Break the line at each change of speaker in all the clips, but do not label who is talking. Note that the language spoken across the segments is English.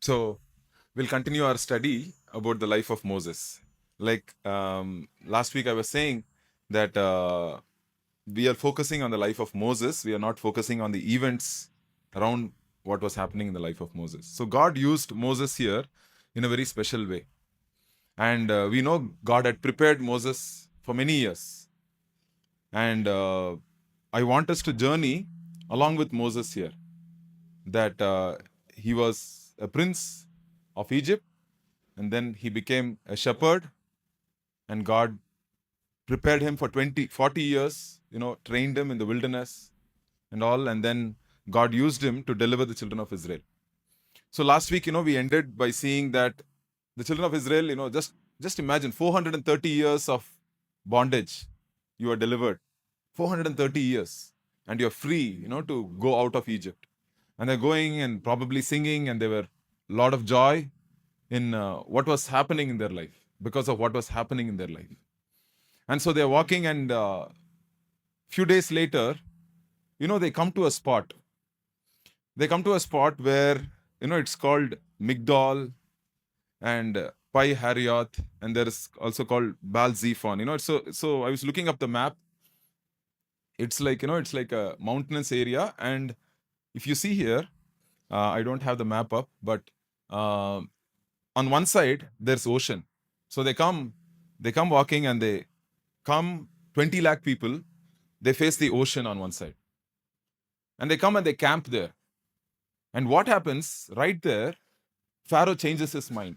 So we'll continue our study about the life of Moses. Like last week, I was saying that we are focusing on the life of Moses. We are not focusing on the events around what was happening in the life of Moses. So God used Moses here in a very special way. And we know God had prepared Moses for many years. And I want us to journey along with Moses here. That he was a prince of Egypt, and then he became a shepherd, and God prepared him for 20, 40 years, trained him in the wilderness and all, and then God used him to deliver the children of Israel. So last week, we ended by seeing that the children of Israel, just imagine 430 years of bondage, you are delivered. 430 years, and you're free, to go out of Egypt. And they're going and probably singing, and there were a lot of joy in what was happening in their life because of what was happening in their life. And so they're walking, and few days later, they come to a spot. They come to a spot where, it's called Migdol and Pi Harioth, and there is also called Baal Zephon. So I was looking up the map. It's like, it's like a mountainous area. And if you see here, I don't have the map up, but uh, on one side, there's ocean. So they come walking, and they come 20 lakh people. They face the ocean on one side, and they come and they camp there. And what happens right there? Pharaoh changes his mind.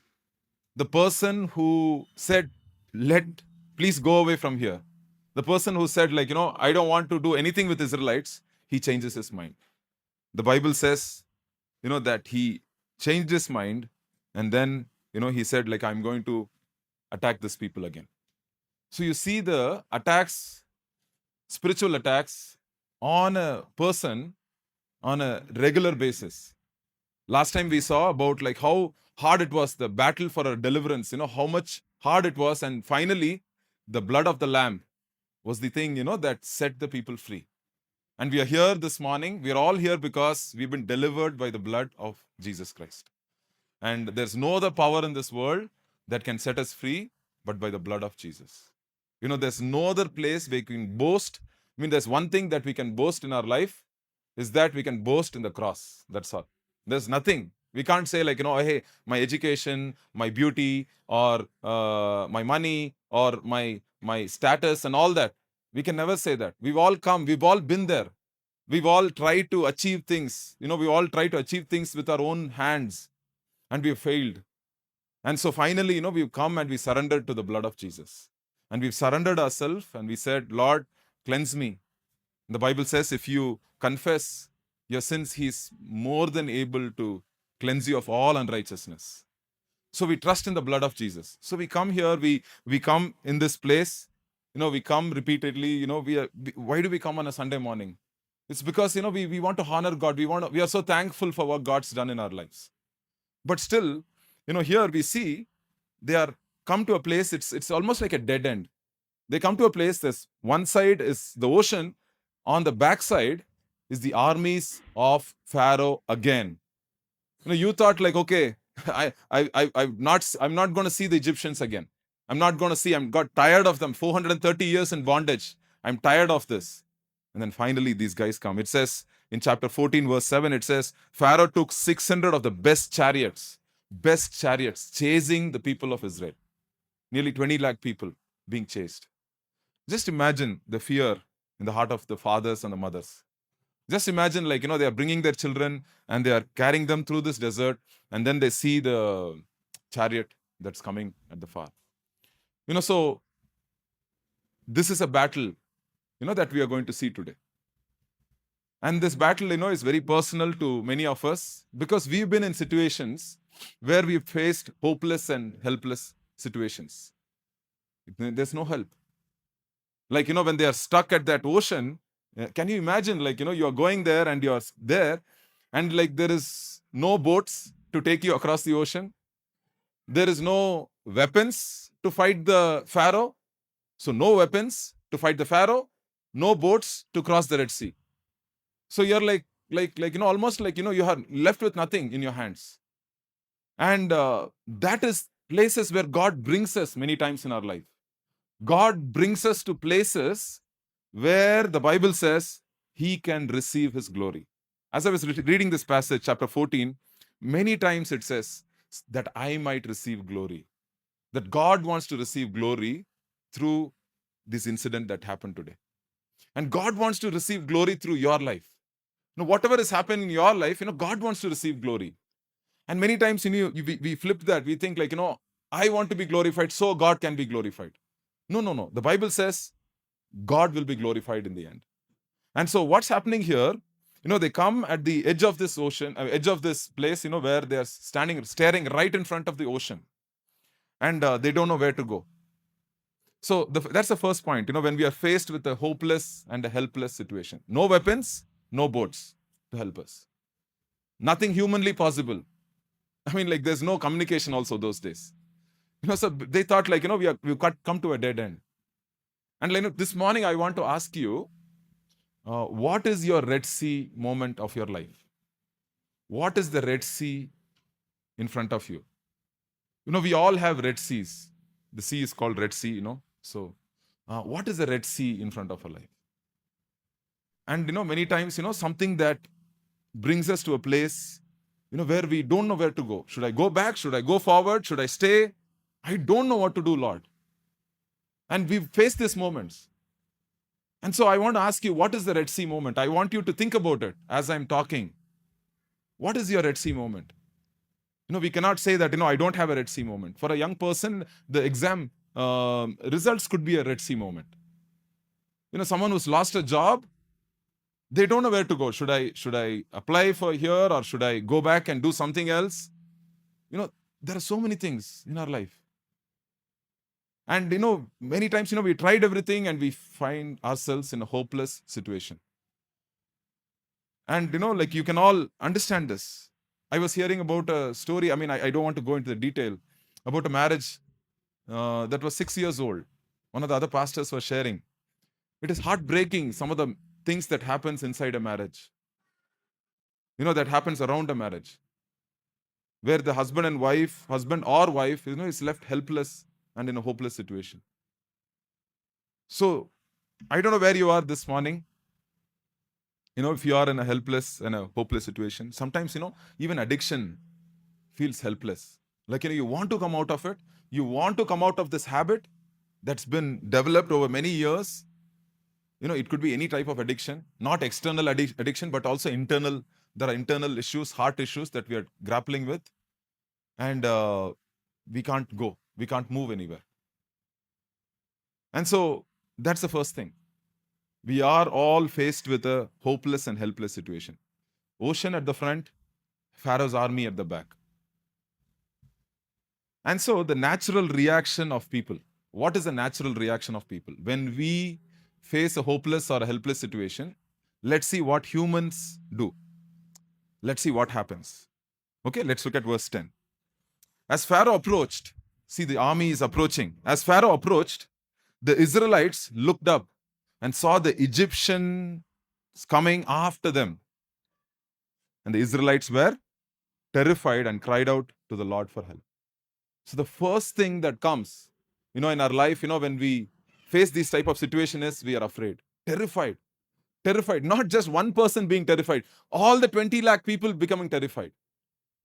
The person who said, let, please go away from here. The person who said, like, I don't want to do anything with Israelites, he changes his mind. The Bible says, that he changed his mind, and then, he said, like, I'm going to attack this people again. So you see the attacks, spiritual attacks on a person on a regular basis. Last time we saw about like how hard it was, the battle for a deliverance, how much hard it was. And finally, the blood of the lamb was the thing, that set the people free. And we are here this morning. We are all here because we've been delivered by the blood of Jesus Christ. And there's no other power in this world that can set us free but by the blood of Jesus. There's no other place we can boast. There's one thing that we can boast in our life is that we can boast in the cross. That's all. There's nothing. We can't say like, hey, my education, my beauty, or my money, or my status and all that. We can never say that. We've all been there. We've all tried to achieve things. We all try to achieve things with our own hands, and we've failed. And so finally, we've come and we surrendered to the blood of Jesus. And we've surrendered ourselves, and we said, Lord, cleanse me. The Bible says if you confess your sins, He's more than able to cleanse you of all unrighteousness. So we trust in the blood of Jesus. So we come here, we come in this place, we come repeatedly, why do we come on a Sunday morning? It's because, we want to honor God. We are so thankful for what God's done in our lives. But still, here we see they are come to a place, it's almost like a dead end. They come to a place, this one side is the ocean, on the back side is the armies of Pharaoh again. You thought like, okay, I'm not going to see the Egyptians again. I'm not going to see. I'm got tired of them. 430 years in bondage. I'm tired of this. And then finally, these guys come. It says in chapter 14, verse 7, it says, Pharaoh took 600 of the best chariots, chasing the people of Israel. Nearly 20 lakh people being chased. Just imagine the fear in the heart of the fathers and the mothers. Just imagine, like, they are bringing their children and they are carrying them through this desert, and then they see the chariot that's coming at the far. So this is a battle, that we are going to see today. And this battle, is very personal to many of us because we've been in situations where we've faced hopeless and helpless situations. There's no help. Like, when they are stuck at that ocean, can you imagine, like, you are going there and you're there, and like there is no boats to take you across the ocean. There is no weapons to fight the Pharaoh. So no weapons to fight the Pharaoh, no boats to cross the Red Sea. So you're like, almost like, you are left with nothing in your hands. And that is places where God brings us many times in our life. God brings us to places where the Bible says he can receive his glory. As I was reading this passage, chapter 14, many times it says that I might receive glory. That God wants to receive glory through this incident that happened today. And God wants to receive glory through your life. Whatever has happened in your life, God wants to receive glory. And many times, we flip that. We think like, I want to be glorified, so God can be glorified. No, no, no. The Bible says God will be glorified in the end. And so what's happening here, they come at the edge of this ocean, edge of this place, where they are staring right in front of the ocean. And they don't know where to go. So that's the first point, when we are faced with a hopeless and a helpless situation. No weapons, no boats to help us. Nothing humanly possible. I mean, like, there's no communication also those days. So they thought like, we've come to a dead end. And this morning I want to ask you, what is your Red Sea moment of your life? What is the Red Sea in front of you? We all have Red Seas. The sea is called Red Sea, So what is the Red Sea in front of our life? And, many times, something that brings us to a place, where we don't know where to go. Should I go back? Should I go forward? Should I stay? I don't know what to do, Lord. And we've faced these moments. And so I want to ask you, what is the Red Sea moment? I want you to think about it as I'm talking. What is your Red Sea moment? We cannot say that, I don't have a Red Sea moment. For a young person, the exam results could be a Red Sea moment. Someone who's lost a job, they don't know where to go. Should I apply for here, or should I go back and do something else? There are so many things in our life. And, many times, we tried everything and we find ourselves in a hopeless situation. And, like, you can all understand this. I was hearing about a story. I mean, I don't want to go into the detail about a marriage that was 6 years old. One of the other pastors was sharing. It is heartbreaking, some of the things that happens inside a marriage. That happens around a marriage, where the husband or wife, is left helpless and in a hopeless situation. So, I don't know where you are this morning. If you are in a helpless and a hopeless situation, sometimes, even addiction feels helpless. Like, you want to come out of it. You want to come out of this habit that's been developed over many years. It could be any type of addiction, not external addiction, but also internal. There are internal issues, heart issues that we are grappling with. And we can't go. We can't move anywhere. And so that's the first thing. We are all faced with a hopeless and helpless situation. Ocean at the front, Pharaoh's army at the back. And so the natural reaction of people, what is the natural reaction of people? When we face a hopeless or a helpless situation, let's see what humans do. Let's see what happens. Okay, let's look at verse 10. As Pharaoh approached, see, the army is approaching. As Pharaoh approached, the Israelites looked up and saw the Egyptians coming after them. And the Israelites were terrified and cried out to the Lord for help. So the first thing that comes, in our life, when we face this type of situation is we are afraid, terrified. Not just one person being terrified, all the 20 lakh people becoming terrified.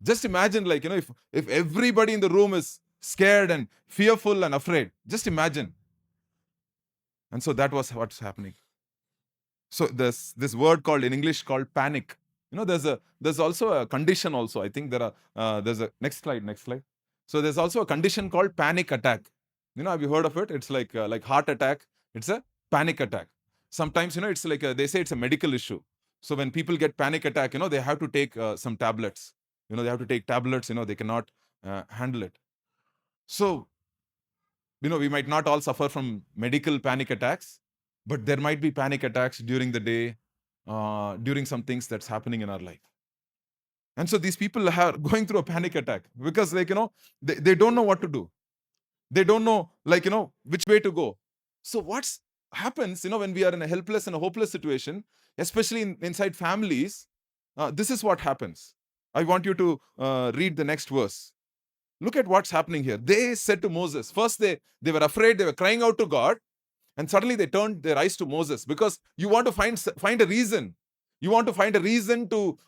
Just imagine, like, if everybody in the room is scared and fearful and afraid, just imagine. And so that was what's happening. So this word called in English called panic. There's also a condition also. I think there's a next slide. So there's also a condition called panic attack. Have you heard of it? It's like heart attack. It's a panic attack. Sometimes, it's like they say it's a medical issue. So when people get panic attack, they have to take some tablets. They have to take tablets. They cannot handle it. So, we might not all suffer from medical panic attacks, but there might be panic attacks during the day, during some things that's happening in our life. And so these people are going through a panic attack because, like, they don't know what to do. They don't know, like, which way to go. So what happens, when we are in a helpless and a hopeless situation, especially inside families, this is what happens. I want you to read the next verse. Look at what's happening here. They said to Moses, first they were afraid, they were crying out to God, and suddenly they turned their eyes to Moses because you want to find a reason. You want to find a reason to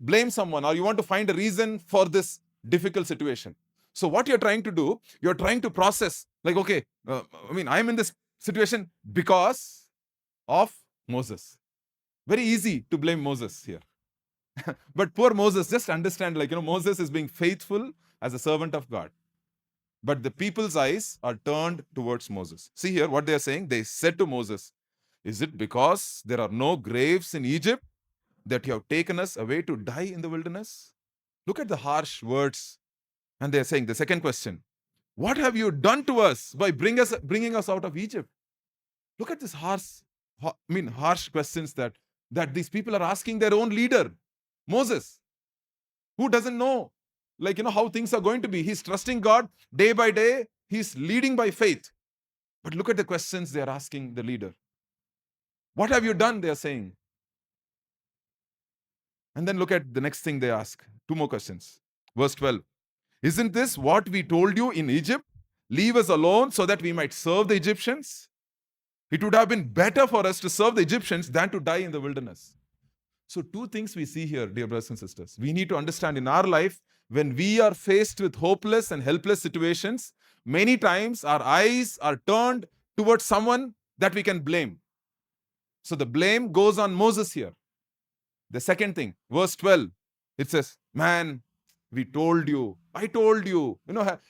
blame someone, or you want to find a reason for this difficult situation. So what you're trying to do, you're trying to process, like, okay, I'm in this situation because of Moses. Very easy to blame Moses here. But poor Moses, just understand, Moses is being faithful as a servant of God. But the people's eyes are turned towards Moses. See here what they are saying. They said to Moses, is it because there are no graves in Egypt that you have taken us away to die in the wilderness? Look at the harsh words. And they are saying, the second question, what have you done to us by bringing us out of Egypt? Look at this harsh questions that these people are asking their own leader, Moses, who doesn't know, how things are going to be. He's trusting God day by day. He's leading by faith. But look at the questions they are asking the leader. What have you done? They are saying. And then look at the next thing they ask. Two more questions. Verse 12. Isn't this what we told you in Egypt? Leave us alone so that we might serve the Egyptians. It would have been better for us to serve the Egyptians than to die in the wilderness. So two things we see here, dear brothers and sisters. We need to understand in our life, when we are faced with hopeless and helpless situations, many times our eyes are turned towards someone that we can blame. So the blame goes on Moses here. The second thing, verse 12, it says, man, we told you, I told you.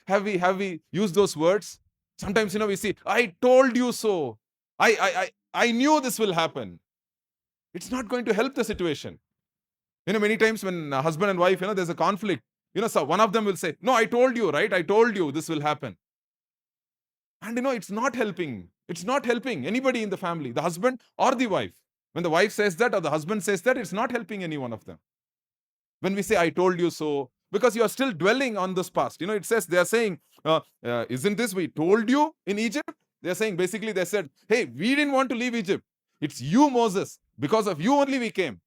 Have we used those words? Sometimes, we see, I told you so. I knew this will happen. It's not going to help the situation. Many times when husband and wife, there's a conflict, so one of them will say, no, I told you, right? I told you this will happen. And, it's not helping. It's not helping anybody in the family, the husband or the wife. When the wife says that or the husband says that, it's not helping any one of them. When we say, I told you so, because you are still dwelling on this past. It says, they are saying, isn't this we told you in Egypt? They're saying, basically, they said, hey, we didn't want to leave Egypt. It's you, Moses. Because of you only we came.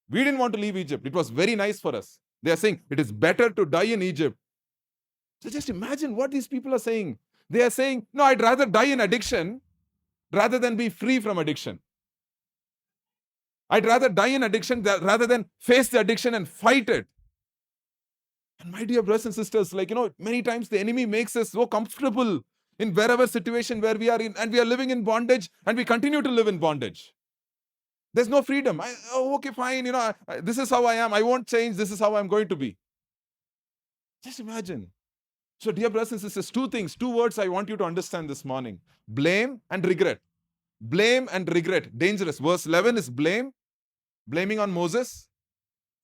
We didn't want to leave Egypt. It was very nice for us. They are saying, it is better to die in Egypt. So just imagine what these people are saying. They are saying, no, I'd rather die in addiction rather than be free from addiction. I'd rather die in addiction rather than face the addiction and fight it. And my dear brothers and sisters, many times the enemy makes us so comfortable in wherever situation where we are in, and we are living in bondage, and we continue to live in bondage. There's no freedom. Okay, fine, this is how I am. I won't change. This is how I'm going to be. Just imagine. So, dear brothers and sisters, two words I want you to understand this morning. Blame and regret. Blame and regret. Dangerous. Verse 11 is blame, blaming on Moses.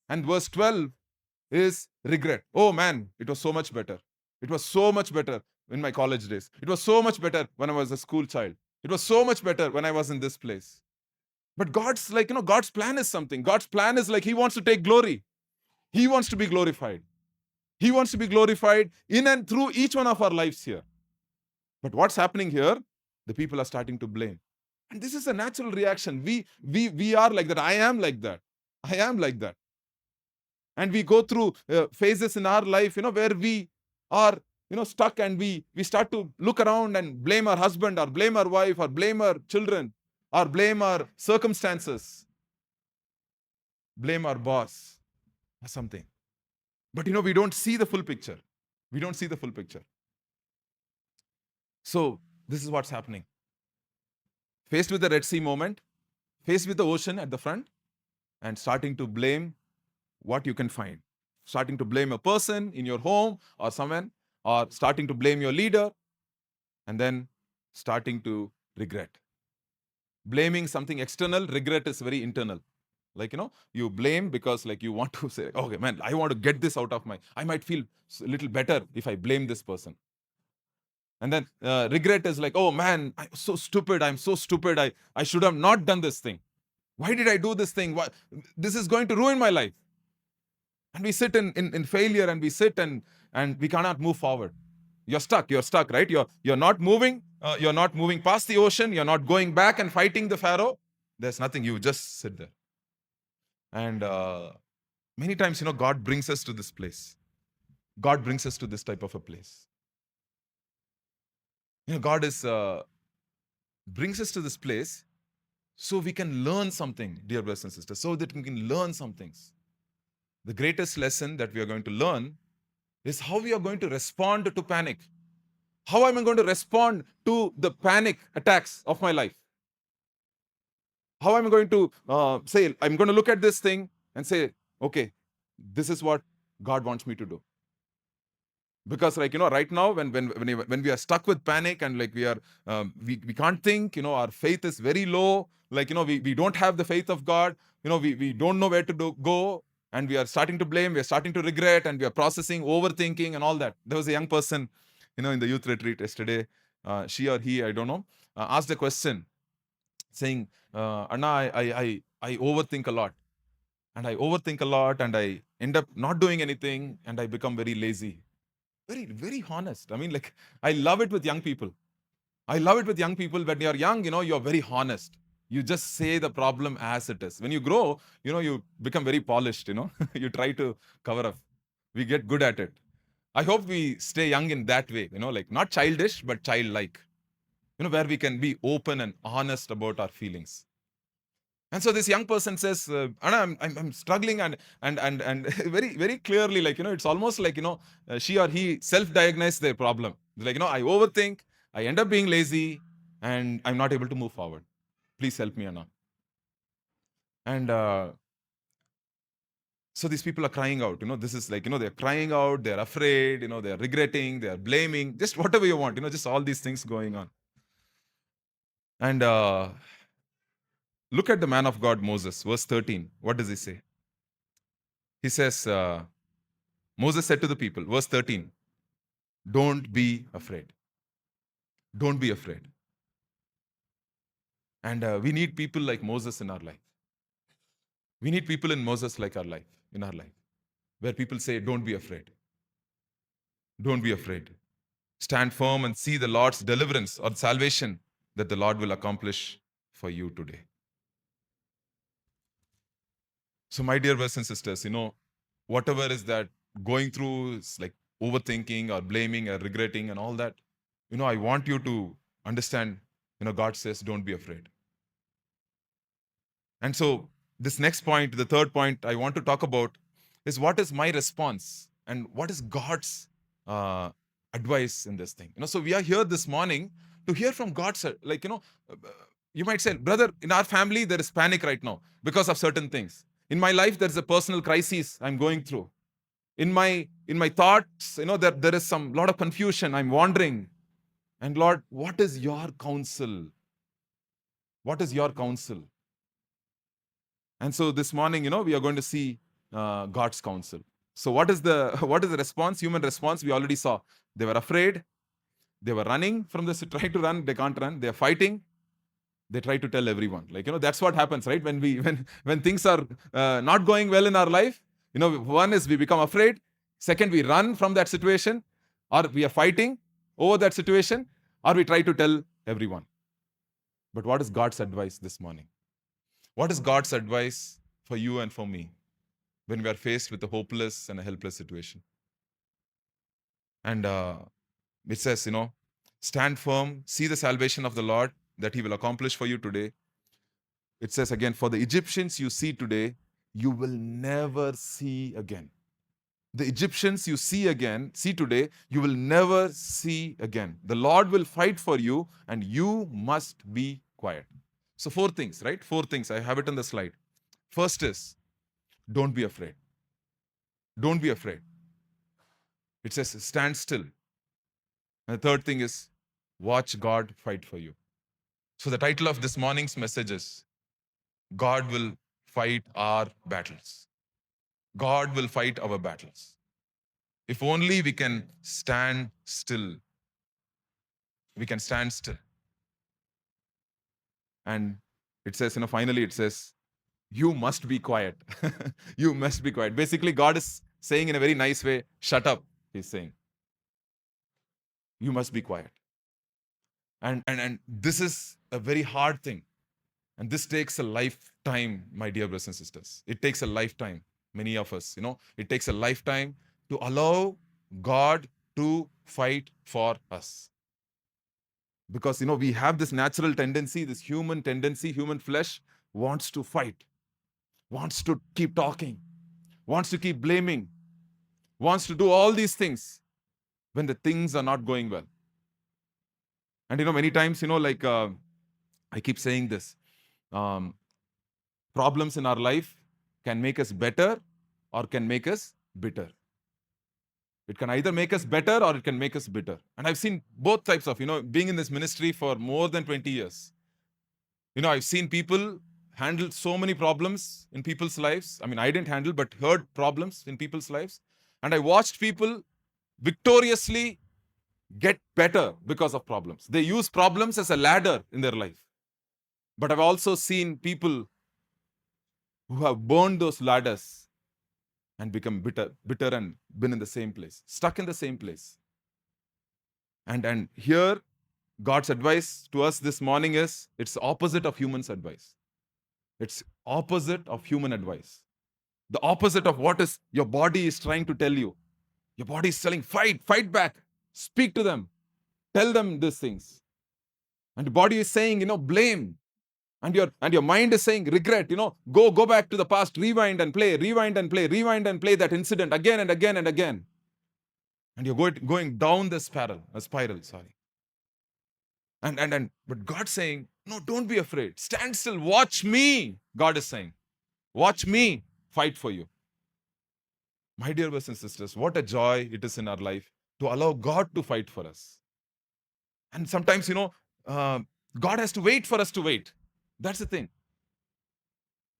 And verse 12 is regret. Oh man, it was so much better. It was so much better in my college days. It was so much better when I was a school child. It was so much better when I was in this place. But God's God's plan is something. God's plan is He wants to take glory. He wants to be glorified. He wants to be glorified in and through each one of our lives here. But what's happening here? The people are starting to blame. And this is a natural reaction. We are like that. I am like that. I am like that. And we go through phases in our life, where we are, stuck, and we start to look around and blame our husband, or blame our wife, or blame our children, or blame our circumstances, blame our boss or something. But, we don't see the full picture. We don't see the full picture. So this is what's happening. Faced with the Red Sea moment, faced with the ocean at the front, and starting to blame what you can find. Starting to blame a person in your home or someone, or starting to blame your leader, and then starting to regret. Blaming something external, regret is very internal. You blame because you want to say, okay, man, I want to get this out of I might feel a little better if I blame this person. And then regret is oh man, I'm so stupid. I should have not done this thing. Why did I do this thing? This is going to ruin my life. And we sit in failure, and we sit and we cannot move forward. You're stuck, right? You're not moving. You're not moving past the ocean. You're not going back and fighting the Pharaoh. There's nothing. You just sit there. And many times, God brings us to this place. God brings us to this type of a place. God is brings us to this place so we can learn something, dear brothers and sisters, so that we can learn some things. The greatest lesson that we are going to learn is how we are going to respond to panic. How am I going to respond to the panic attacks of my life? How am I going to say, I'm going to look at this thing and say, okay, this is what God wants me to do. Because right now when we are stuck with panic and we are we can't think, our faith is very low, we don't have the faith of God, we don't know where to go, and we are starting to blame, we are starting to regret, and we are processing, overthinking and all that. There was a young person in the youth retreat yesterday, she or he, I don't know, asked a question saying, Anna, I overthink a lot, and I overthink a lot, and I end up not doing anything, and I become very lazy. Very, very honest. I mean, I love it with young people. I love it with young people. When you're young, you're very honest. You just say the problem as it is. When you grow, you become very polished, you try to cover up. We get good at it. I hope we stay young in that way, not childish, but childlike, where we can be open and honest about our feelings. And so this young person says, Anna, I'm struggling, and very, very clearly, it's almost like, she or he self-diagnosed their problem. Like, I overthink, I end up being lazy, and I'm not able to move forward. Please help me, Anna. And so these people are crying out, this is they're crying out, they're afraid, they're regretting, they're blaming, just whatever you want, just all these things going on. And look at the man of God, Moses, verse 13. What does he say? He says, Moses said to the people, verse 13, don't be afraid. Don't be afraid. And we need people like Moses in our life. We need people in Moses like our life, in our life, where people say, don't be afraid. Don't be afraid. Stand firm and see the Lord's deliverance or salvation that the Lord will accomplish for you today. So, my dear brothers and sisters, whatever is that going through is like overthinking or blaming or regretting and all that, I want you to understand, God says, don't be afraid. And so, this next point, the third point I want to talk about is what is my response and what is God's advice in this thing. So we are here this morning to hear from God's, you might say, brother, in our family, there is panic right now because of certain things. In my life, there is a personal crisis I'm going through. In my thoughts, there is some lot of confusion. I'm wandering. And Lord, what is your counsel? What is your counsel? And so this morning, we are going to see God's counsel. So what is the response? Human response? We already saw. They were afraid. They were running from this. Try to run. They can't run. They are fighting. They try to tell everyone. That's what happens, right? When things are not going well in our life, one is we become afraid. Second, we run from that situation, or we are fighting over that situation, or we try to tell everyone. But what is God's advice this morning? What is God's advice for you and for me when we are faced with a hopeless and a helpless situation? And it says, stand firm, see the salvation of the Lord that he will accomplish for you today. It says again, for the Egyptians you see today, you will never see again. The Egyptians you see today, you will never see again. The Lord will fight for you and you must be quiet. So 4 things, right? 4 things. I have it on the slide. First is, don't be afraid. Don't be afraid. It says, stand still. And the third thing is, watch God fight for you. So the title of this morning's message is, God will fight our battles. God will fight our battles. If only we can stand still. We can stand still. And it says, finally it says, you must be quiet. You must be quiet. Basically, God is saying in a very nice way, shut up, he's saying. You must be quiet. And this is a very hard thing. And this takes a lifetime, my dear brothers and sisters. It takes a lifetime, many of us, it takes a lifetime to allow God to fight for us. Because, we have this natural tendency, this human tendency, human flesh wants to fight, wants to keep talking, wants to keep blaming, wants to do all these things when the things are not going well. And, many times, I keep saying this, um, problems in our life can make us better or can make us bitter. It can either make us better or it can make us bitter. And I've seen both types of, being in this ministry for more than 20 years. I've seen people handle so many problems in people's lives. I mean, I didn't handle, but heard problems in people's lives. And I watched people victoriously get better because of problems. They use problems as a ladder in their life. But I've also seen people who have burned those ladders and become bitter and been in the same place, stuck in the same place. And here, God's advice to us this morning is it's opposite of human's advice. It's opposite of human advice. The opposite of what is your body is trying to tell you. Your body is telling, fight back, speak to them, tell them these things. And the body is saying, blame. And your mind is saying regret, go back to the past, rewind and play that incident again and again and again. And you're going down the spiral, sorry. But God's saying, no, don't be afraid. Stand still, watch me. God is saying, watch me fight for you. My dear brothers and sisters, what a joy it is in our life to allow God to fight for us. And sometimes, God has to wait for us to wait. That's the thing.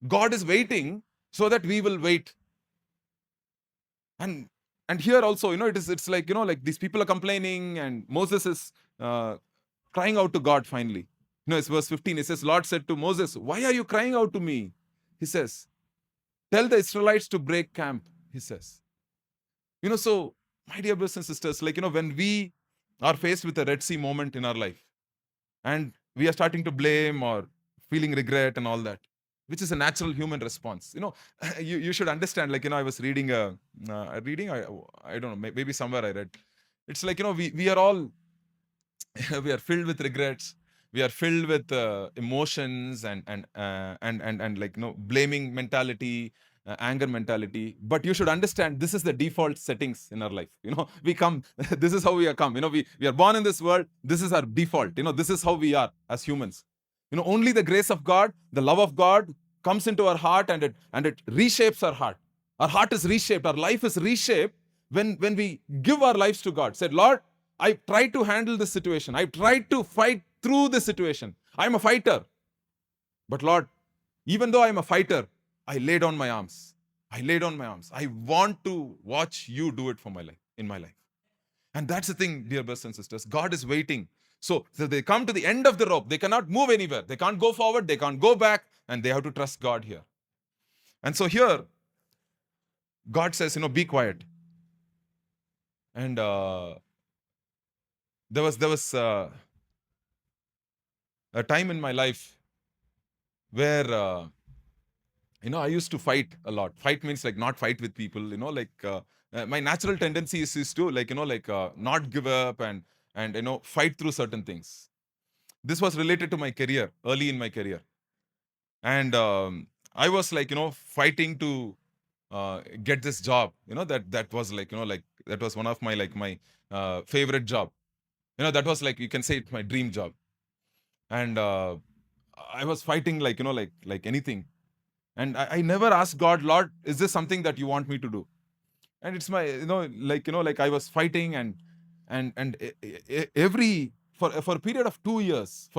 God is waiting so that we will wait. And here also, it's like, like these people are complaining and Moses is crying out to God finally. It's verse 15. It says, Lord said to Moses, why are you crying out to me? He says, tell the Israelites to break camp, he says. So, my dear brothers and sisters, like, when we are faced with a Red Sea moment in our life and we are starting to blame or feeling regret and all that, which is a natural human response. You should understand, like, I was reading I don't know, maybe somewhere I read. It's like, we are all, we are filled with regrets. We are filled with emotions and like, blaming mentality, anger mentality. But you should understand, this is the default settings in our life. We come, this is how we are come. We are born in this world. This is our default. This is how we are as humans. Only the grace of God, the love of God comes into our heart and it reshapes our heart. Our heart is reshaped. Our life is reshaped when we give our lives to God. Said, Lord, I tried to handle this situation. I tried to fight through this situation. I'm a fighter. But Lord, even though I'm a fighter, I lay down my arms. I lay down my arms. I want to watch you do it for my life, in my life. And that's the thing, dear brothers and sisters. God is waiting. So they come to the end of the rope. They cannot move anywhere. They can't go forward. They can't go back. And they have to trust God here. And so here, God says, be quiet. And there was a time in my life where I used to fight a lot. Fight means like not fight with people. My natural tendency is to not give up and fight through certain things. This was related to my career, early in my career, and I was fighting to get this job. That was that was one of my favorite job. That was you can say it's my dream job, and I was fighting like anything. And I never asked God, Lord, is this something that you want me to do? And it's my, I was fighting and every, for a period of 2 years,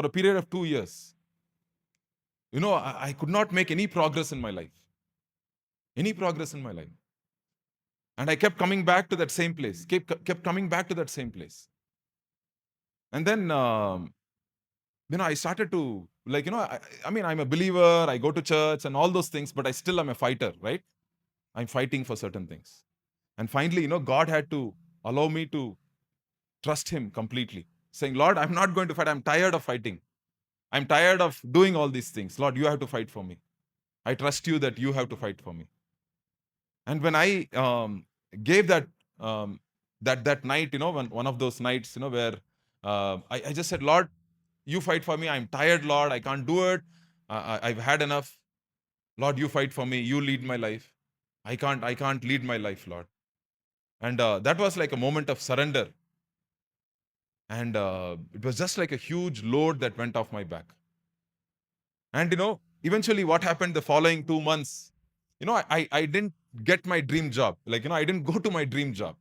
I could not make any progress in my life. And I kept coming back to that same place, kept coming back to that same place. And then, I started to, I mean, I'm a believer, I go to church and all those things, but I still am a fighter, right? I'm fighting for certain things. And finally, God had to allow me to trust him completely, saying, Lord, I'm not going to fight. I'm tired of fighting. I'm tired of doing all these things. Lord, you have to fight for me. I trust you that you have to fight for me. And when I gave that That night, one of those nights, where I just said, Lord, you fight for me. I'm tired, Lord. I can't do it. I've had enough. Lord, you fight for me. You lead my life. I can't lead my life, Lord. And that was like a moment of surrender. And it was just like a huge load that went off my back. And eventually what happened the following 2 months, I didn't get my dream job. Like, I didn't go to my dream job.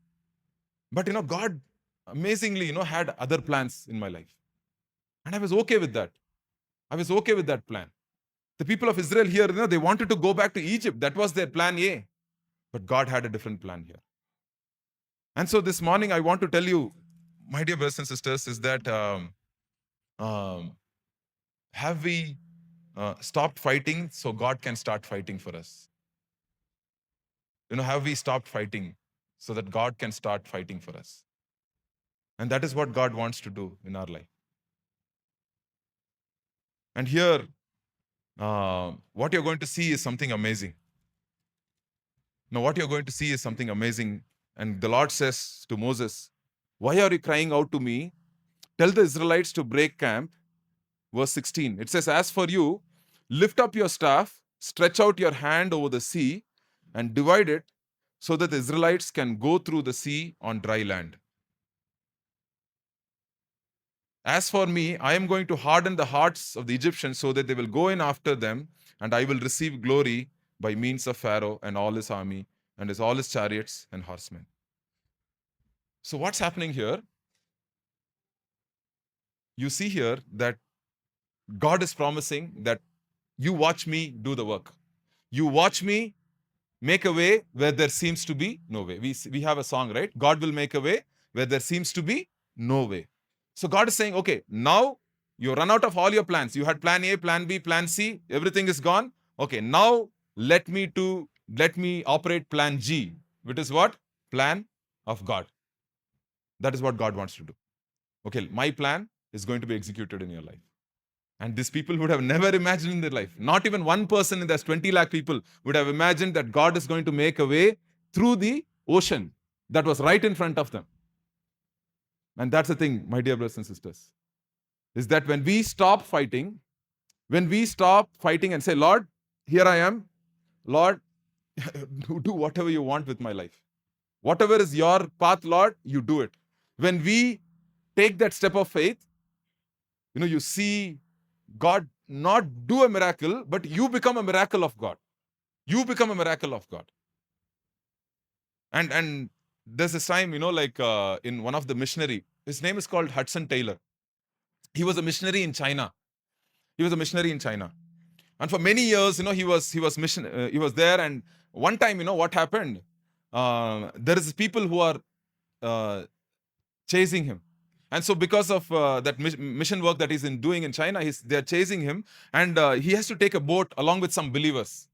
But God amazingly, had other plans in my life. And I was okay with that. I was okay with that plan. The people of Israel here, they wanted to go back to Egypt. That was their plan A. But God had a different plan here. And so this morning, I want to tell you, my dear brothers and sisters, is that have we stopped fighting so God can start fighting for us? Have we stopped fighting so that God can start fighting for us? And that is what God wants to do in our life. And here, what you're going to see is something amazing. Now, what you're going to see is something amazing. And the Lord says to Moses, why are you crying out to me? Tell the Israelites to break camp. Verse 16, it says, as for you, lift up your staff, stretch out your hand over the sea, and divide it so that the Israelites can go through the sea on dry land. As for me, I am going to harden the hearts of the Egyptians so that they will go in after them, and I will receive glory by means of Pharaoh and all his army and all his chariots and horsemen. So what's happening here? You see here that God is promising that you watch me do the work. You watch me make a way where there seems to be no way. We have a song, right? God will make a way where there seems to be no way. So God is saying, okay, now you run out of all your plans. You had plan A, plan B, plan C, everything is gone. Okay, now let me operate plan G, which is what? Plan of God. That is what God wants to do. Okay, my plan is going to be executed in your life. And these people would have never imagined in their life. Not even one person in those 20 lakh people would have imagined that God is going to make a way through the ocean that was right in front of them. And that's the thing, my dear brothers and sisters, is that when we stop fighting and say, Lord, here I am, Lord, do whatever you want with my life. Whatever is your path, Lord, you do it. When we take that step of faith, you see God not do a miracle, but you become a miracle of God. You become a miracle of God. And there's this time, in one of the missionary, his name is called Hudson Taylor. He was a missionary in China. And for many years, he was there. And one time, what happened? There is people who are chasing him. And so because of that mission work that he's doing in China, they're chasing him. And he has to take a boat along with some believers.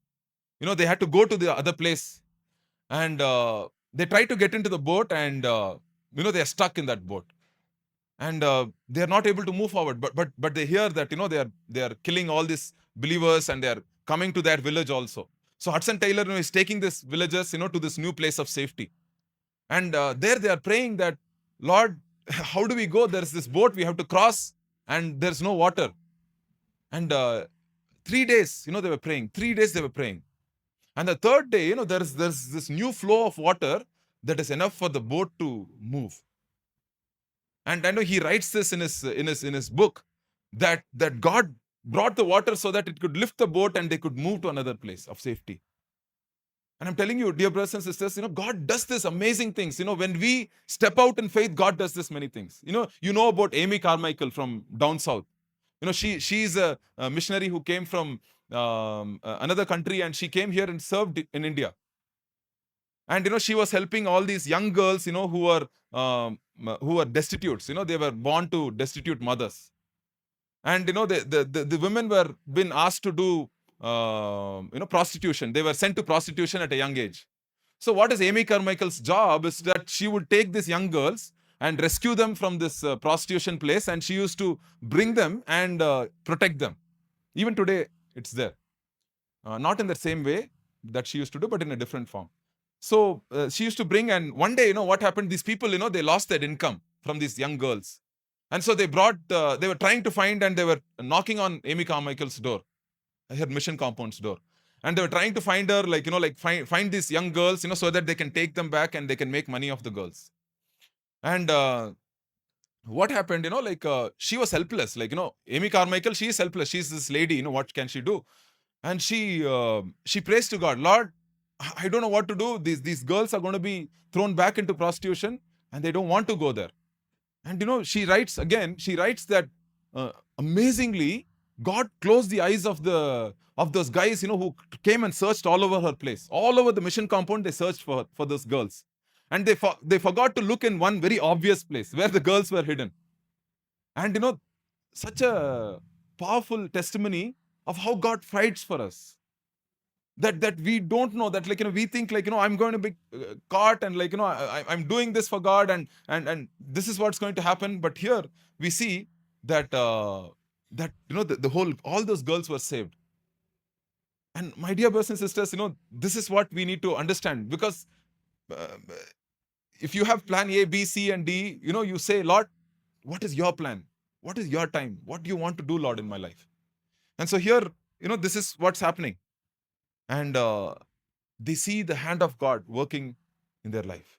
They had to go to the other place. And they try to get into the boat, and they are stuck in that boat. And they are not able to move forward. But they hear that, they are killing all these believers, and they are coming to that village also. So Hudson Taylor, is taking these villagers, to this new place of safety. And there they are praying that, Lord, how do we go? There's this boat we have to cross, and there's no water. And 3 days, they were praying. 3 days they were praying. And the third day, there's this new flow of water that is enough for the boat to move. And I know he writes this in his book that God brought the water so that it could lift the boat and they could move to another place of safety. And I'm telling you, dear brothers and sisters, God does this amazing things. When we step out in faith, God does this many things. You know about Amy Carmichael from down south. She's a missionary who came from another country, and she came here and served in India. And she was helping all these young girls, who are destitutes. They were born to destitute mothers. And the women were been asked to do prostitution. They were sent to prostitution at a young age. So what is Amy Carmichael's job is that she would take these young girls and rescue them from this prostitution place, and she used to bring them and protect them. Even today, it's there. Not in the same way that she used to do, but in a different form. So she used to bring, and one day, what happened? These people, they lost their income from these young girls. And so they were trying to find, and they were knocking on Amy Carmichael's door, her mission compound's door. And they were trying to find her, find these young girls, so that they can take them back and they can make money off the girls. And what happened, she was helpless. Amy Carmichael, she is helpless. She's this lady, what can she do? And she prays to God, Lord, I don't know what to do. These girls are going to be thrown back into prostitution, and they don't want to go there. And she writes that amazingly, God closed the eyes of those guys, who came and searched all over her place, all over the mission compound. They searched for those girls, and they forgot to look in one very obvious place where the girls were hidden. And such a powerful testimony of how God fights for us. That we don't know, that we think I'm going to be caught, and I'm doing this for God, and this is what's going to happen. But here we see that the whole, all those girls were saved. And my dear brothers and sisters, this is what we need to understand, because uh, if you have plan A, B, C, and D, you say, Lord, what is your plan? What is your time? What do you want to do, Lord, in my life? And so here, this is what's happening. And they see the hand of God working in their life.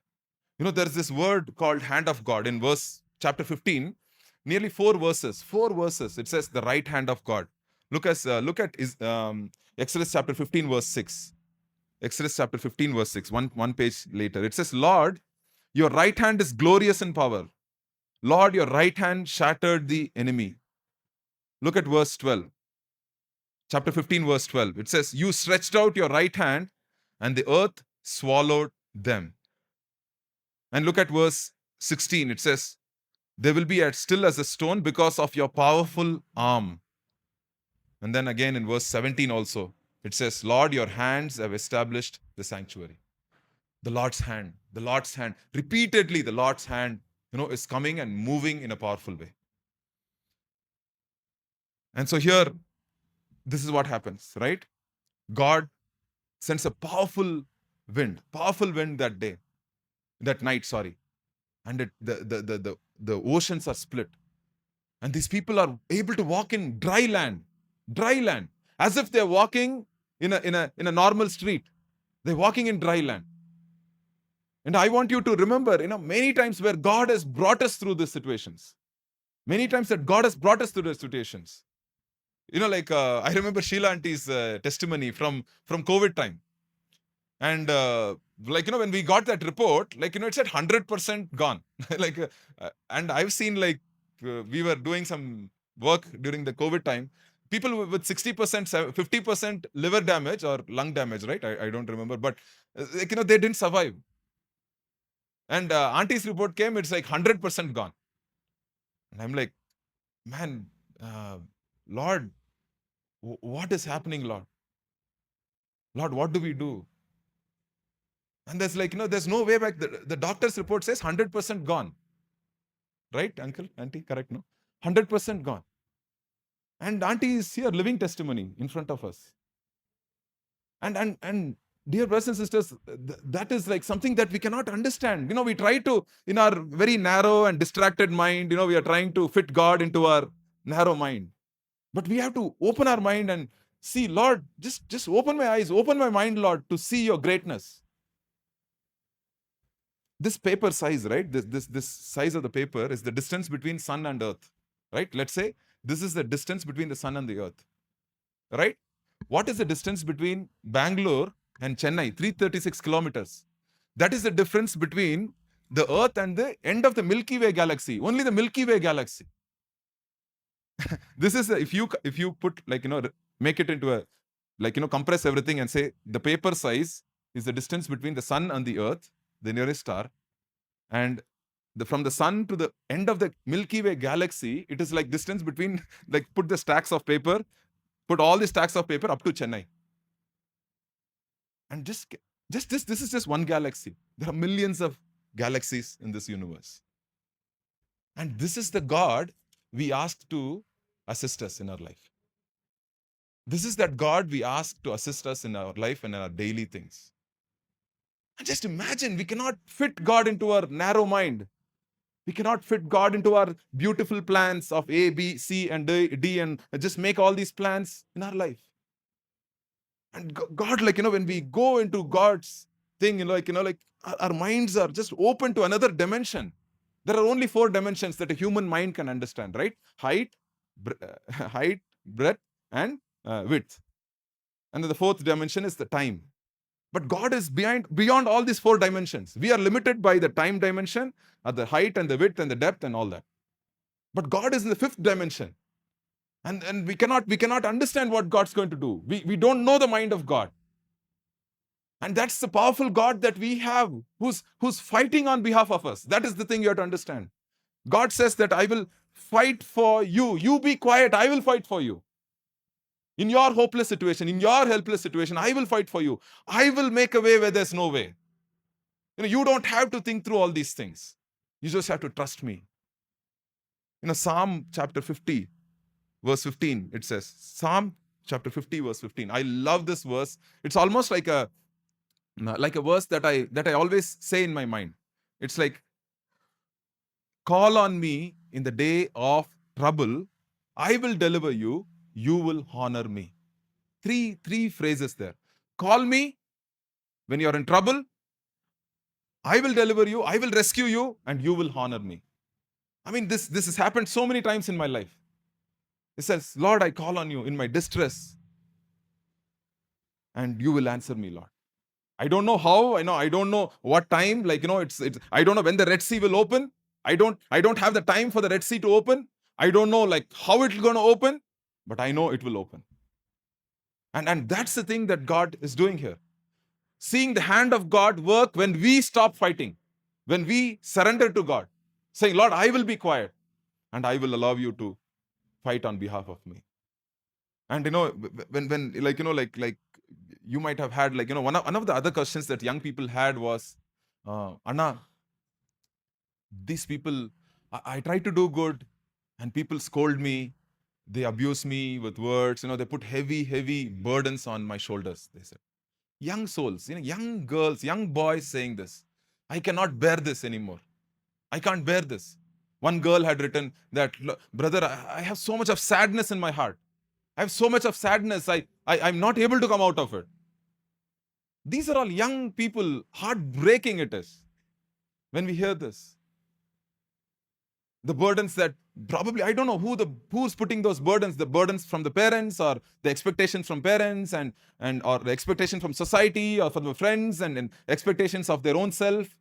There's this word called hand of God in chapter 15, nearly 4 verses. 4 verses. It says the right hand of God. Look at Exodus chapter 15, verse 6. Exodus chapter 15, verse 6. One page later. It says, Lord, your right hand is glorious in power. Lord, your right hand shattered the enemy. Look at verse 12. Chapter 15, verse 12. It says, you stretched out your right hand, and the earth swallowed them. And look at verse 16. It says, they will be as still as a stone because of your powerful arm. And then again in verse 17 also, it says, Lord, your hands have established the sanctuary. The Lord's hand, the Lord's hand. Repeatedly, the Lord's hand, is coming and moving in a powerful way. And so here, this is what happens, right? God sends a powerful wind that night, and the oceans are split, and these people are able to walk in dry land, as if they're walking in a normal street. They're walking in dry land. And I want you to remember, many times where God has brought us through these situations. Many times that God has brought us through these situations. I remember Sheila Auntie's testimony from COVID time. And when we got that report, it said 100% gone. And I've seen we were doing some work during the COVID time. People with 60%, 50% liver damage or lung damage, right? I don't remember, but they didn't survive. And Auntie's report came, it's 100% gone. And I'm like, man, Lord, what is happening, Lord? Lord, what do we do? And there's there's no way back. The doctor's report says 100% gone. Right, uncle, auntie, correct, no? 100% gone. And auntie is here, living testimony in front of us. And dear brothers and sisters, that is something that we cannot understand. We try to, in our very narrow and distracted mind, we are trying to fit God into our narrow mind. But we have to open our mind and see, Lord, just open my eyes, open my mind, Lord, to see your greatness. This paper size, right? This size of the paper is the distance between sun and earth, right? Let's say this is the distance between the sun and the earth, right? What is the distance between Bangalore and Chennai? 336 kilometers. That is the difference between the earth and the end of the Milky Way galaxy. Only the Milky Way galaxy. This is if you put make it into a compress everything and say the paper size is the distance between the sun and the earth, the nearest star, and from the sun to the end of the Milky Way galaxy, it is distance between put the stacks of paper, put all the stacks of paper up to Chennai. And this is just one galaxy. There are millions of galaxies in this universe. And this is the God we ask to assist us in our life. This is that God we ask to assist us in our life and in our daily things. Just imagine, we cannot fit God into our narrow mind. We cannot fit God into our beautiful plans of A, B, C, and D, and just make all these plans in our life. And God, like, when we go into God's thing, like our minds are just open to another dimension. There are only 4 dimensions that a human mind can understand, right? Height, height, breadth, and width. And then the 4th dimension is the time. But God is beyond all these 4 dimensions. We are limited by the time dimension, the height and the width and the depth and all that. But God is in the 5th dimension. And we cannot understand what God's going to do. We don't know the mind of God. And that's the powerful God that we have, who's fighting on behalf of us. That is the thing you have to understand. God says that I will fight for you. You be quiet, I will fight for you. In your hopeless situation, in your helpless situation, I will fight for you. I will make a way where there's no way. You don't have to think through all these things. You just have to trust me. Psalm chapter 50, verse 15, it says, Psalm chapter 50, verse 15. I love this verse. It's almost like a verse that I always say in my mind. It's like, call on me in the day of trouble. I will deliver you. You will honor me. Three phrases there. Call me when you're in trouble. I will deliver you. I will rescue you, and you will honor me. I mean, this has happened so many times in my life. It says, Lord, I call on you in my distress, and you will answer me, Lord. I don't know how. I don't know what time. It's. I don't know when the Red Sea will open. I don't have the time for the Red Sea to open. I don't know how it's going to open, but I know it will open. And that's the thing that God is doing here. Seeing the hand of God work when we stop fighting, when we surrender to God, saying, Lord, I will be quiet, and I will allow you to fight on behalf of me. And when you might have had one of the other questions that young people had was, Anna, these people, I try to do good, and people scold me, they abuse me with words, they put heavy burdens on my shoulders, they said. Young souls, young girls, young boys saying this. I cannot bear this anymore. I can't bear this. One girl had written that, brother, I have so much of sadness in my heart. I have so much of sadness. I'm not able to come out of it. These are all young people. Heartbreaking it is when we hear this. The burdens that probably, I don't know who's putting those burdens, the burdens from the parents, or the expectations from parents, and or the expectation from society, or from the friends, and expectations of their own self,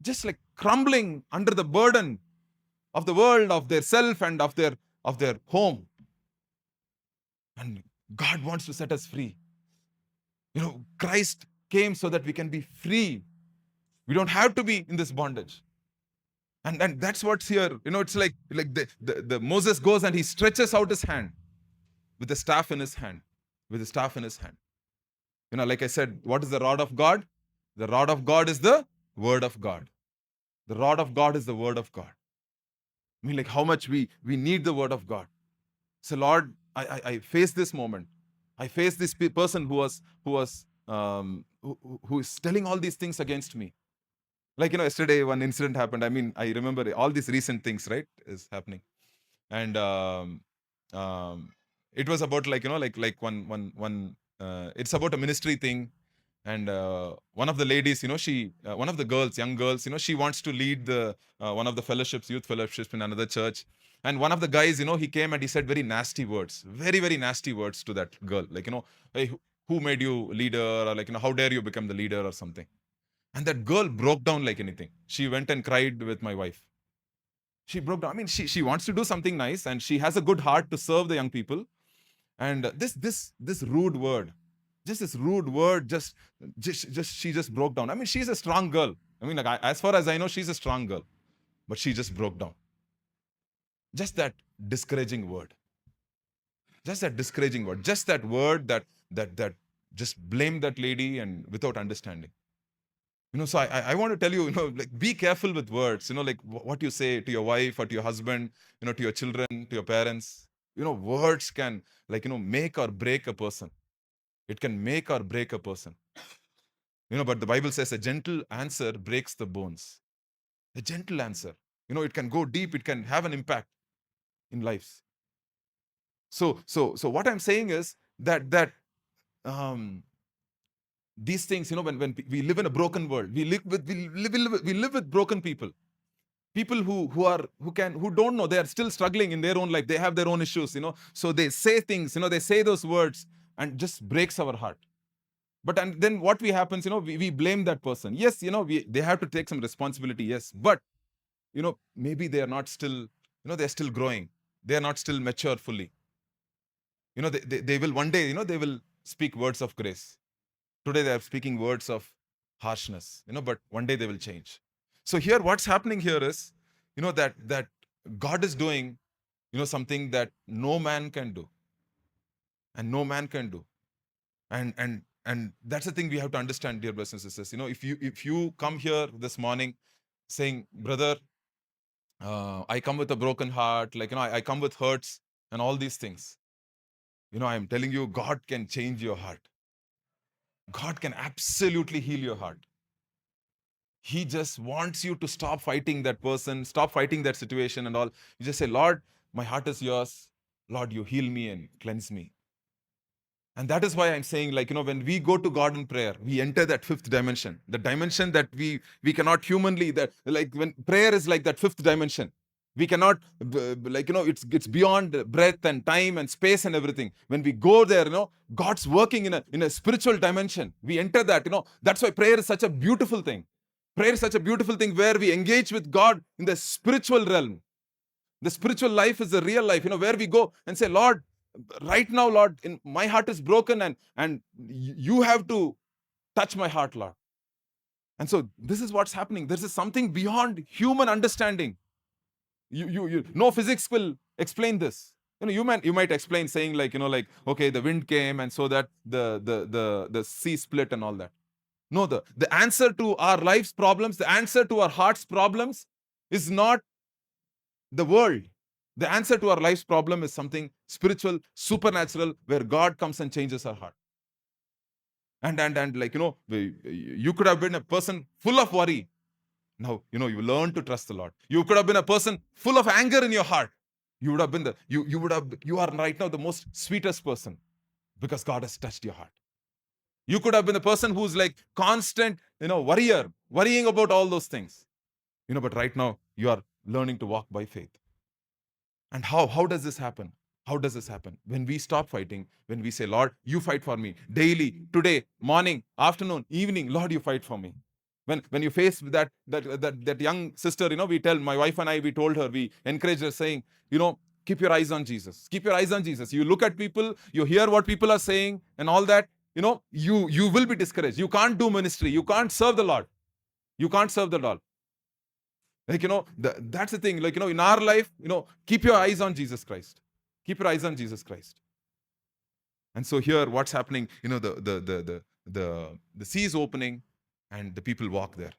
just like crumbling under the burden of the world, of their self, and of their home. And God wants to set us free. Christ came so that we can be free. We don't have to be in this bondage. And that's what's here. It's like the Moses goes and he stretches out his hand with the staff in his hand. With the staff in his hand. Like I said, what is the rod of God? The rod of God is the word of God. The rod of God is the word of God. I mean, how much we need the word of God. So, Lord, I face this moment. I face this person who is telling all these things against me. Yesterday one incident happened. I mean, I remember all these recent things, right, is happening. And it was about one it's about a ministry thing. And one of the ladies, she one of the girls, young girls, she wants to lead the one of the fellowships, youth fellowships in another church. And one of the guys, he came and he said very nasty words, very nasty words to that girl, hey, who made you leader, or how dare you become the leader or something. And that girl broke down like anything. She went and cried with my wife. She broke down. I mean, she wants to do something nice, and she has a good heart to serve the young people. And this rude word, this rude word, she just broke down. I mean, she's a strong girl. I mean, as far as I know, she's a strong girl, but she just broke down. Just that discouraging word. Just that discouraging word. Just that word that just blamed that lady, and without understanding. So I want to tell you, be careful with words, what you say to your wife or to your husband, to your children, to your parents. Words can make or break a person. It can make or break a person. But the Bible says a gentle answer breaks the bones. A gentle answer. It can go deep, it can have an impact in lives. So what I'm saying is that um, these things, when we live in a broken world, we live with broken people who don't know, they are still struggling in their own life, they have their own issues, so they say things, they say those words and just breaks our heart. But and then what we happens, we blame that person. Yes, they have to take some responsibility, yes, but maybe they are not still, they're still growing, they are not still mature fully. They will one day, they will speak words of grace. Today they are speaking words of harshness, but one day they will change. So here, what's happening here is, that God is doing, something that no man can do, and no man can do, and that's the thing we have to understand, dear brothers and sisters. If you come here this morning saying, brother, I come with a broken heart, like, I come with hurts and all these things. I am telling you, God can change your heart. God can absolutely heal your heart. He just wants you to stop fighting that person, stop fighting that situation and all. You just say, Lord, my heart is yours. Lord, you heal me and cleanse me. And that is why I'm saying, like, when we go to God in prayer, we enter that fifth dimension, the dimension that we cannot humanly, that, like, when prayer is like that fifth dimension, we cannot, like, it's beyond breadth and time and space and everything. When we go there, God's working in a spiritual dimension. We enter that, that's why prayer is such a beautiful thing. Prayer is such a beautiful thing where we engage with God in the spiritual realm. The spiritual life is the real life, where we go and say, Lord, right now, Lord, my heart is broken, and you have to touch my heart, Lord. And so this is what's happening. This is something beyond human understanding. No physics will explain this. You might explain saying, like, okay, the wind came and so that the sea split and all that. No, the answer to our life's problems, the answer to our heart's problems is not the world. The answer to our life's problem is something spiritual, supernatural, where God comes and changes our heart. And like, you could have been a person full of worry. Now, you learn to trust the Lord. You could have been a person full of anger in your heart. You are right now the most sweetest person because God has touched your heart. You could have been a person who's like constant, worrying about all those things. But right now you are learning to walk by faith. And how does this happen? How does this happen? When we stop fighting, when we say, Lord, you fight for me daily, today, morning, afternoon, evening, Lord, you fight for me. When you face that young sister, we tell, my wife and I, we told her, we encourage her saying, keep your eyes on Jesus. Keep your eyes on Jesus. You look at people, you hear what people are saying and all that, you will be discouraged. You can't do ministry. You can't serve the Lord. You can't serve the Lord. Like, that's the thing. Like, in our life, keep your eyes on Jesus Christ. Keep your eyes on Jesus Christ. And so here, what's happening? The sea is opening, and the people walk there.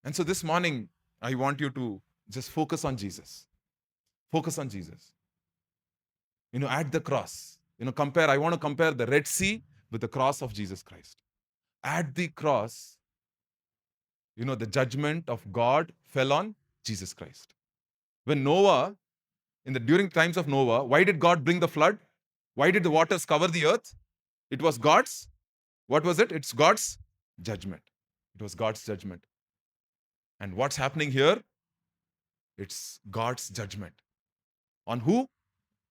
And so this morning, I want you to just focus on Jesus. Focus on Jesus. At the cross. I want to compare the Red Sea with the cross of Jesus Christ. At the cross, the judgment of God fell on Jesus Christ. When Noah, during times of Noah, why did God bring the flood? Why did the waters cover the earth? It was God's, what was it? It's God's judgment. It was God's judgment. And what's happening here? It's God's judgment. On who?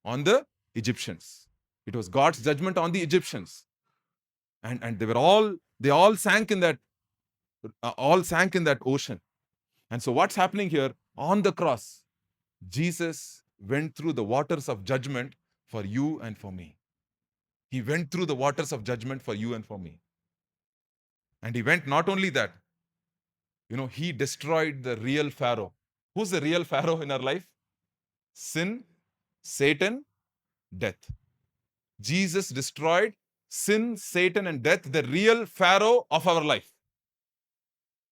On the Egyptians. It was God's judgment on the Egyptians. And they all sank in that ocean. And so what's happening here? On the cross, Jesus went through the waters of judgment for you and for me. He went through the waters of judgment for you and for me. And he went not only that, he destroyed the real Pharaoh. Who's the real Pharaoh in our life? Sin, Satan, death. Jesus destroyed sin, Satan, and death, the real Pharaoh of our life.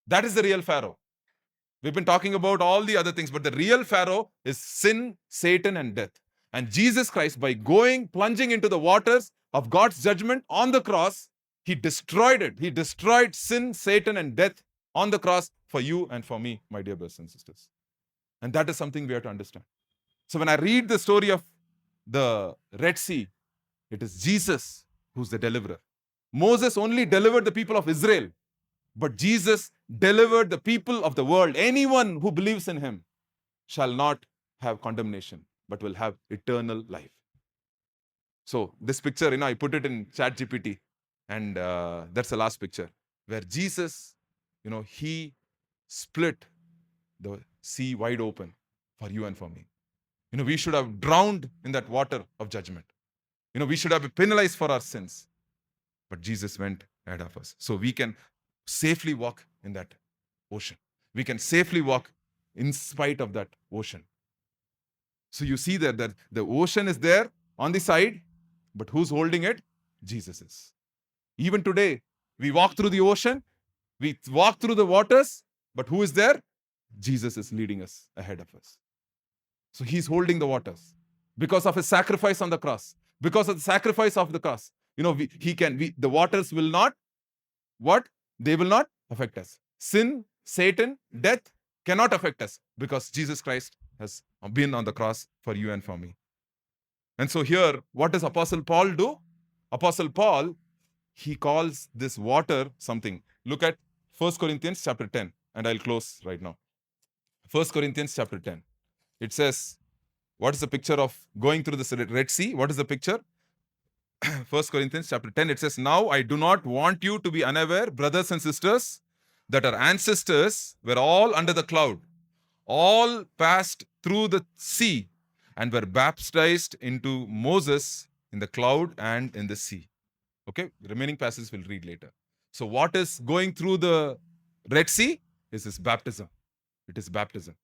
That is the real Pharaoh. We've been talking about all the other things, but the real Pharaoh is sin, Satan, and death. And Jesus Christ, by plunging into the waters of God's judgment on the cross, He destroyed it. He destroyed sin, Satan, and death on the cross for you and for me, my dear brothers and sisters. And that is something we have to understand. So when I read the story of the Red Sea, it is Jesus who's the deliverer. Moses only delivered the people of Israel, but Jesus delivered the people of the world. Anyone who believes in him shall not have condemnation, but will have eternal life. So this picture, I put it in ChatGPT, and that's the last picture where Jesus, he split the sea wide open for you and for me. We should have drowned in that water of judgment. We should have been penalized for our sins, but Jesus went ahead of us. So we can safely walk in that ocean. We can safely walk in spite of that ocean. So you see that the ocean is there on the side, but who's holding it? Jesus is. Even today, we walk through the ocean, we walk through the waters, but who is there? Jesus is leading us ahead of us. So he's holding the waters because of his sacrifice on the cross. Because of the sacrifice of the cross, the waters will not, what? They will not affect us. Sin, Satan, death cannot affect us because Jesus Christ has been on the cross for you and for me. And so here, what does Apostle Paul do? Apostle Paul, he calls this water something. Look at 1 Corinthians chapter 10, and I'll close right now. 1 Corinthians chapter 10. It says, what is the picture of going through the Red Sea? What is the picture? 1 Corinthians chapter 10, it says, now I do not want you to be unaware, brothers and sisters, that our ancestors were all under the cloud, all passed through the sea, and were baptized into Moses in the cloud and in the sea. Okay, the remaining passages we'll read later. So what is going through the Red Sea is this baptism. It is baptism.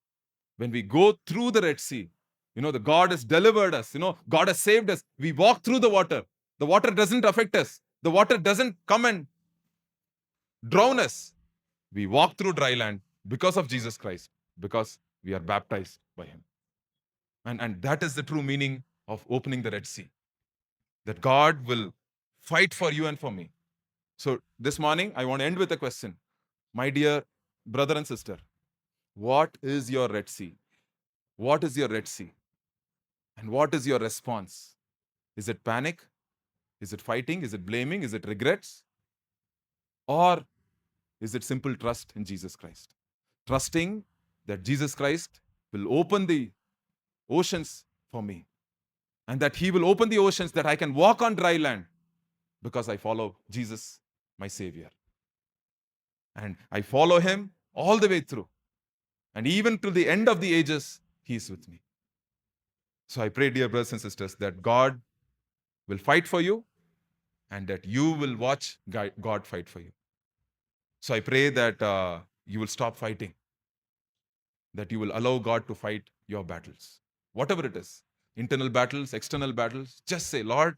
When we go through the Red Sea, the God has delivered us. God has saved us. We walk through the water. The water doesn't affect us. The water doesn't come and drown us. We walk through dry land because of Jesus Christ, because we are baptized by him. And that is the true meaning of opening the Red Sea. That God will fight for you and for me. So this morning, I want to end with a question. My dear brother and sister, what is your Red Sea? What is your Red Sea? And what is your response? Is it panic? Is it fighting? Is it blaming? Is it regrets? Or is it simple trust in Jesus Christ? Trusting that Jesus Christ will open the oceans for me, and that he will open the oceans that I can walk on dry land because I follow Jesus, my Savior. And I follow him all the way through. And even to the end of the ages, he is with me. So I pray, dear brothers and sisters, that God will fight for you and that you will watch God fight for you. So I pray that you will stop fighting, that you will allow God to fight your battles. Whatever it is, internal battles, external battles, just say, Lord,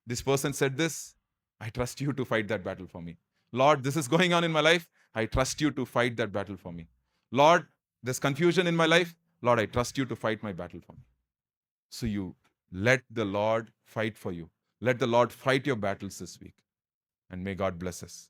this person said this. I trust you to fight that battle for me. Lord, this is going on in my life. I trust you to fight that battle for me. Lord, there's confusion in my life. Lord, I trust you to fight my battle for me. So you let the Lord fight for you. Let the Lord fight your battles this week. And may God bless us.